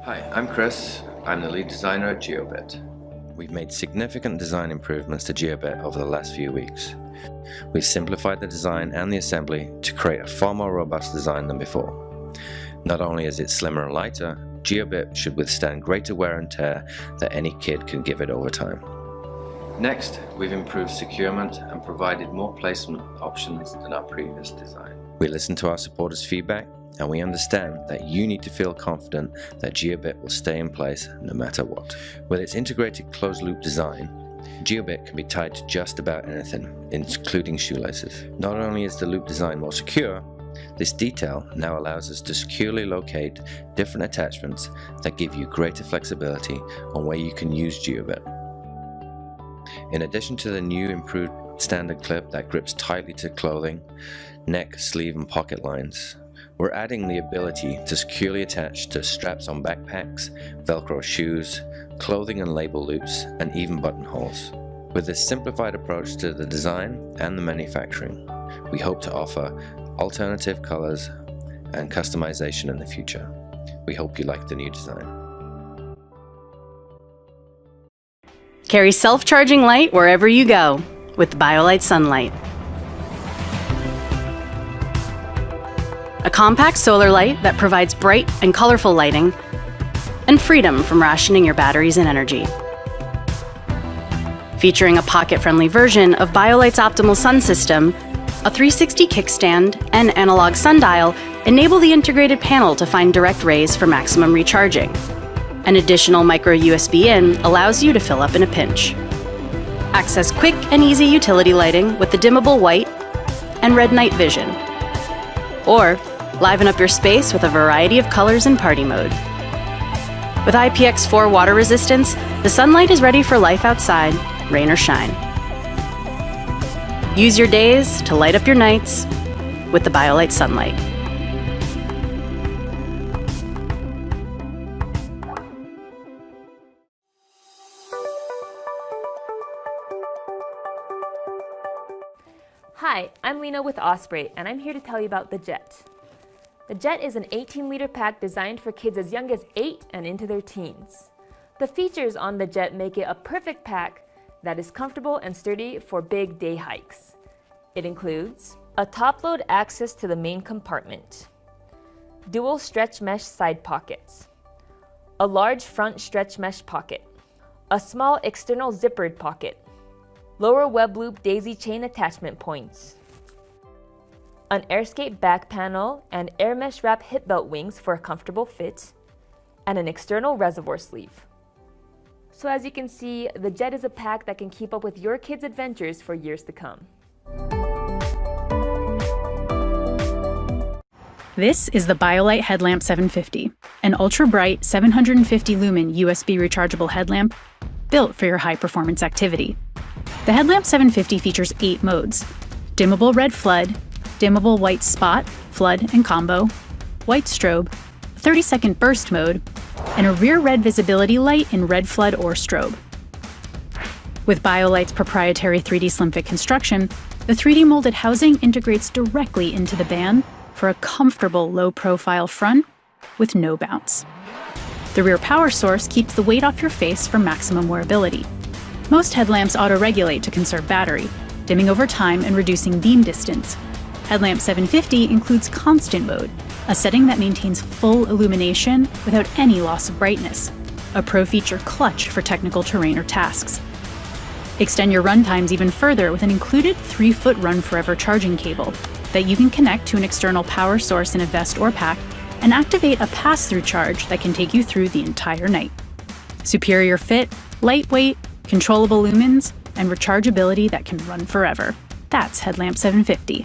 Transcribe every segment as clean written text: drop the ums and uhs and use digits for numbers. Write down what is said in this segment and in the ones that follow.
Hi, I'm Chris. I'm the lead designer at Jiobit. We've made significant design improvements to Jiobit over the last few weeks. We've simplified the design and the assembly to create a far more robust design than before. Not only is it slimmer and lighter, Jiobit should withstand greater wear and tear that any kid can give it over time. Next, we've improved securement and provided more placement options than our previous design. We listened to our supporters' feedback, and we understand that you need to feel confident that Jiobit will stay in place no matter what. With its integrated closed-loop design, Jiobit can be tied to just about anything, including shoelaces. Not only is the loop design more secure, this detail now allows us to securely locate different attachments that give you greater flexibility on where you can use Jiobit. In addition to the new improved standard clip that grips tightly to clothing, neck, sleeve, and pocket lines, we're adding the ability to securely attach to straps on backpacks, Velcro shoes, clothing and label loops, and even buttonholes. With this simplified approach to the design and the manufacturing, we hope to offer alternative colors and customization in the future. We hope you like the new design. Carry self-charging light wherever you go with BioLite Sunlight. A compact solar light that provides bright and colorful lighting and freedom from rationing your batteries and energy. Featuring a pocket-friendly version of BioLite's optimal sun system, a 360 kickstand and analog sundial enable the integrated panel to find direct rays for maximum recharging. An additional micro USB in allows you to fill up in a pinch. Access quick and easy utility lighting with the dimmable white and red night vision. Or liven up your space with a variety of colors in party mode. With IPX4 water resistance, the sunlight is ready for life outside, rain or shine. Use your days to light up your nights with the BioLite Sunlight. Hi, I'm Lena with Osprey, and I'm here to tell you about the Jet. The Jet is an 18-liter pack designed for kids as young as 8 and into their teens. The features on the Jet make it a perfect pack that is comfortable and sturdy for big day hikes. It includes a top-load access to the main compartment, dual stretch mesh side pockets, a large front stretch mesh pocket, a small external zippered pocket, lower web loop daisy chain attachment points, an AirScape back panel and air mesh wrap hip belt wings for a comfortable fit, and an external reservoir sleeve. So as you can see, the Jet is a pack that can keep up with your kids' adventures for years to come. This is the BioLite Headlamp 750, an ultra-bright 750 lumen USB rechargeable headlamp built for your high-performance activity. The Headlamp 750 features 8 modes: dimmable red flood, dimmable white spot, flood and combo, white strobe, 30-second burst mode, and a rear red visibility light in red flood or strobe. With BioLite's proprietary 3D slim fit construction, the 3D molded housing integrates directly into the band for a comfortable low-profile front with no bounce. The rear power source keeps the weight off your face for maximum wearability. Most headlamps auto-regulate to conserve battery, dimming over time and reducing beam distance. Headlamp 750 includes constant mode, a setting that maintains full illumination without any loss of brightness, a pro feature clutch for technical terrain or tasks. Extend your run times even further with an included 3-foot Run Forever charging cable that you can connect to an external power source in a vest or pack and activate a pass-through charge that can take you through the entire night. Superior fit, lightweight, controllable lumens, and rechargeability that can run forever. That's Headlamp 750.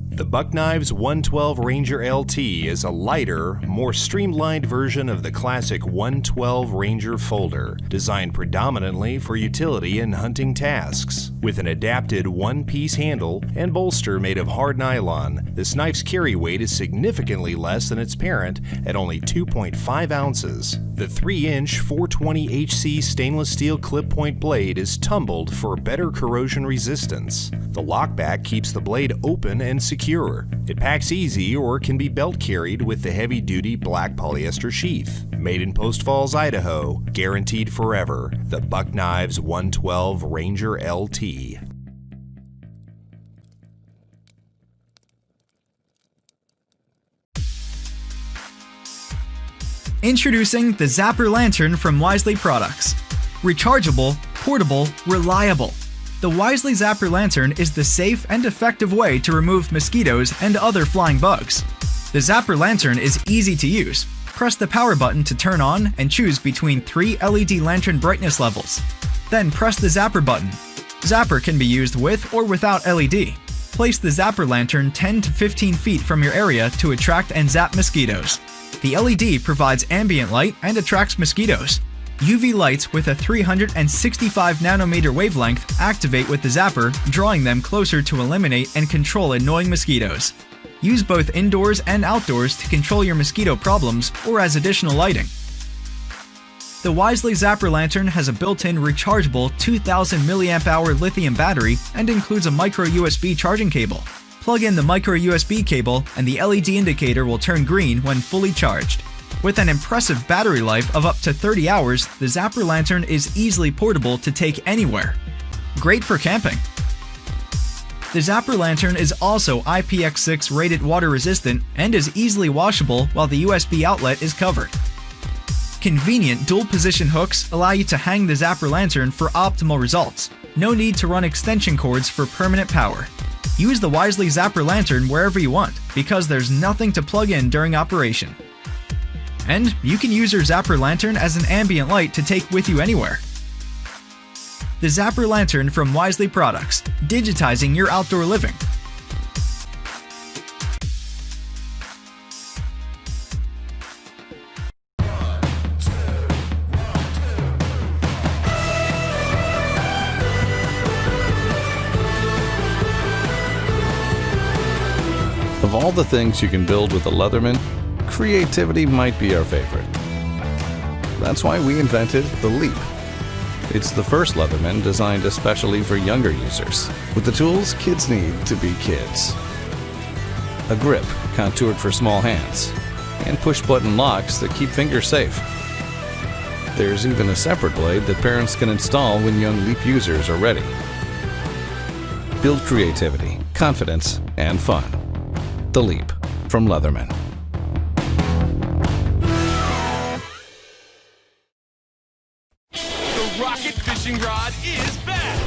The Buckknives 112 Ranger LT is a lighter, more streamlined version of the classic 112 Ranger folder, designed predominantly for utility and hunting tasks. With an adapted one-piece handle and bolster made of hard nylon, this knife's carry weight is significantly less than its parent at only 2.5 ounces. The 3-inch 420HC stainless steel clip point blade is tumbled for better corrosion resistance. The lockback keeps the blade open and secure. It packs easy or can be belt carried with the heavy-duty black polyester sheath. Made in Post Falls, Idaho, guaranteed forever. The Buck Knives 112 Ranger LT. Introducing the Zapper Lantern from Wisely Products. Rechargeable, portable, reliable. The Wisely Zapper Lantern is the safe and effective way to remove mosquitoes and other flying bugs. The Zapper Lantern is easy to use. Press the power button to turn on and choose between 3 LED lantern brightness levels. Then press the Zapper button. Zapper can be used with or without LED. Place the Zapper Lantern 10 to 15 feet from your area to attract and zap mosquitoes. The LED provides ambient light and attracts mosquitoes. UV lights with a 365 nanometer wavelength activate with the zapper, drawing them closer to eliminate and control annoying mosquitoes. Use both indoors and outdoors to control your mosquito problems or as additional lighting. The Wisely Zapper Lantern has a built-in rechargeable 2000 mAh lithium battery and includes a micro USB charging cable. Plug in the micro USB cable and the LED indicator will turn green when fully charged. With an impressive battery life of up to 30 hours, the Zapper Lantern is easily portable to take anywhere. Great for camping. The Zapper Lantern is also IPX6 rated water resistant and is easily washable while the USB outlet is covered. Convenient dual position hooks allow you to hang the Zapper Lantern for optimal results. No need to run extension cords for permanent power. Use the Wisely Zapper Lantern wherever you want, because there's nothing to plug in during operation. And you can use your Zapper Lantern as an ambient light to take with you anywhere. The Zapper Lantern from Wisely Products, digitizing your outdoor living. Of all the things you can build with a Leatherman, creativity might be our favorite. That's why we invented the Leap. It's the first Leatherman designed especially for younger users, with the tools kids need to be kids. A grip contoured for small hands, and push-button locks that keep fingers safe. There's even a separate blade that parents can install when young Leap users are ready. Build creativity, confidence, and fun. The Leap from Leatherman. The Rocket Fishing Rod is back!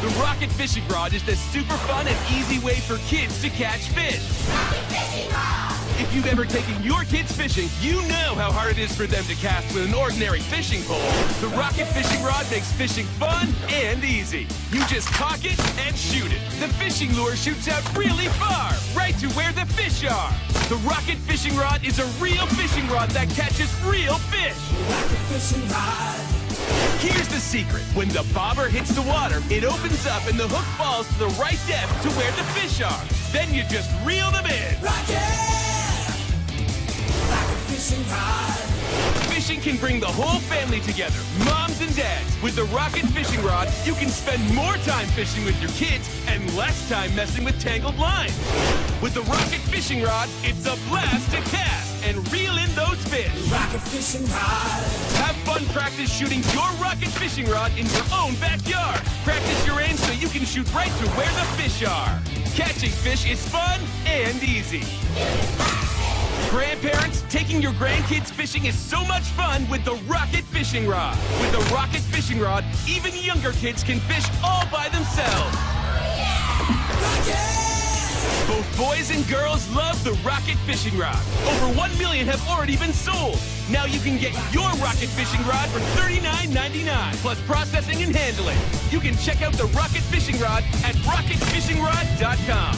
The Rocket Fishing Rod is the super fun and easy way for kids to catch fish. Rocket Fishing Rod! If you've ever taken your kids fishing, you know how hard it is for them to cast with an ordinary fishing pole. The Rocket Fishing Rod makes fishing fun and easy. You just cock it and shoot it. The fishing lure shoots out really far, right to where the fish are. The Rocket Fishing Rod is a real fishing rod that catches real fish. Rocket Fishing Rod! Here's the secret. When the bobber hits the water, it opens up and the hook falls to the right depth to where the fish are. Then you just reel them in. Rocket! Rocket Fishing Rod! Fishing can bring the whole family together, moms and dads. With the Rocket Fishing Rod, you can spend more time fishing with your kids and less time messing with tangled lines. With the Rocket Fishing Rod, it's a blast to cast and reel in those fish. Rocket Fishing Rod! Have fun practice shooting your Rocket Fishing Rod in your own backyard. Practice your aim so you can shoot right to where the fish are. Catching fish is fun and easy. Grandparents, taking your grandkids fishing is so much fun with the Rocket Fishing Rod. With the Rocket Fishing Rod, even younger kids can fish all by themselves. Rocket! Both boys and girls love the Rocket Fishing Rod. Over 1 million have already been sold. Now you can get your Rocket Fishing Rod for $39.99, plus processing and handling. You can check out the Rocket Fishing Rod at rocketfishingrod.com.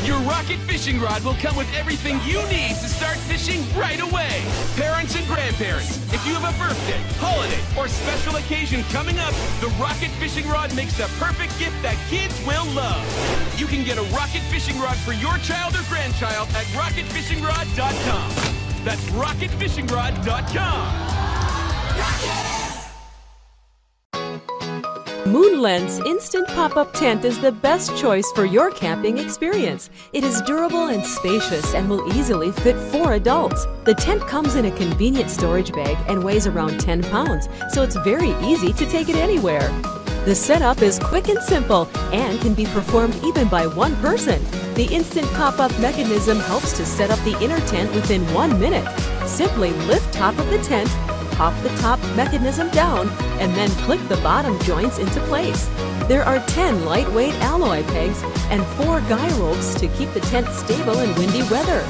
Your Rocket Fishing Rod will come with everything you need to start fishing right away. Parents and grandparents, if you have a birthday, holiday, or special occasion coming up, the Rocket Fishing Rod makes the perfect gift that kids will love. You can get a Rocket Fishing Rod for your child or grandchild at rocketfishingrod.com. That's rocketfishingrod.com. Lence Instant Pop-Up Tent is the best choice for your camping experience. It is durable and spacious and will easily fit 4 adults. The tent comes in a convenient storage bag and weighs around 10 pounds, so it's very easy to take it anywhere. The setup is quick and simple and can be performed even by one person. The instant pop-up mechanism helps to set up the inner tent within 1 minute. Simply lift top of the tent, pop the top mechanism down, and then click the bottom joints into place. There are 10 lightweight alloy pegs and 4 guy ropes to keep the tent stable in windy weather.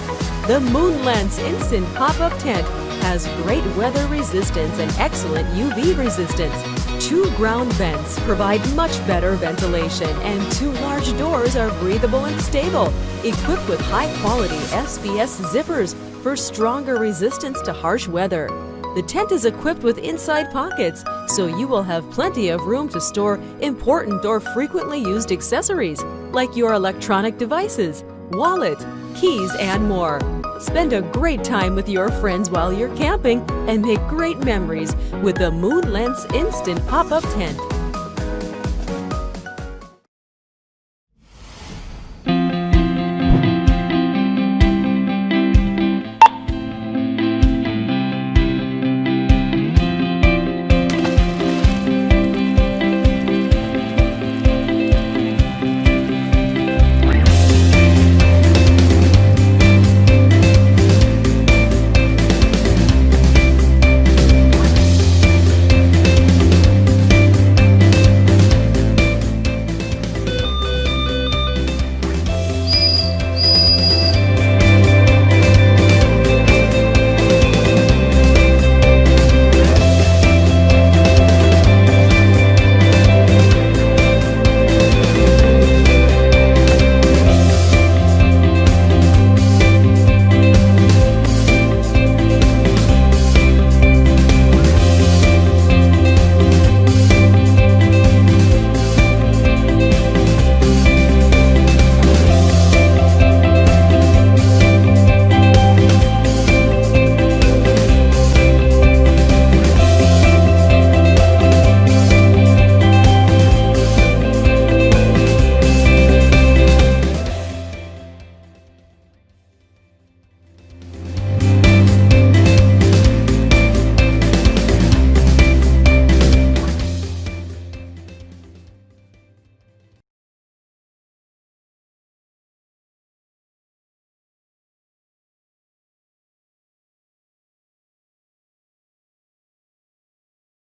The Lence Instant Pop-Up Tent has great weather resistance and excellent UV resistance. 2 ground vents provide much better ventilation, and 2 large doors are breathable and stable, equipped with high-quality SBS zippers for stronger resistance to harsh weather. The tent is equipped with inside pockets, so you will have plenty of room to store important or frequently used accessories, like your electronic devices, wallet, keys, and more. Spend a great time with your friends while you're camping and make great memories with the Lence Instant Pop-Up Tent.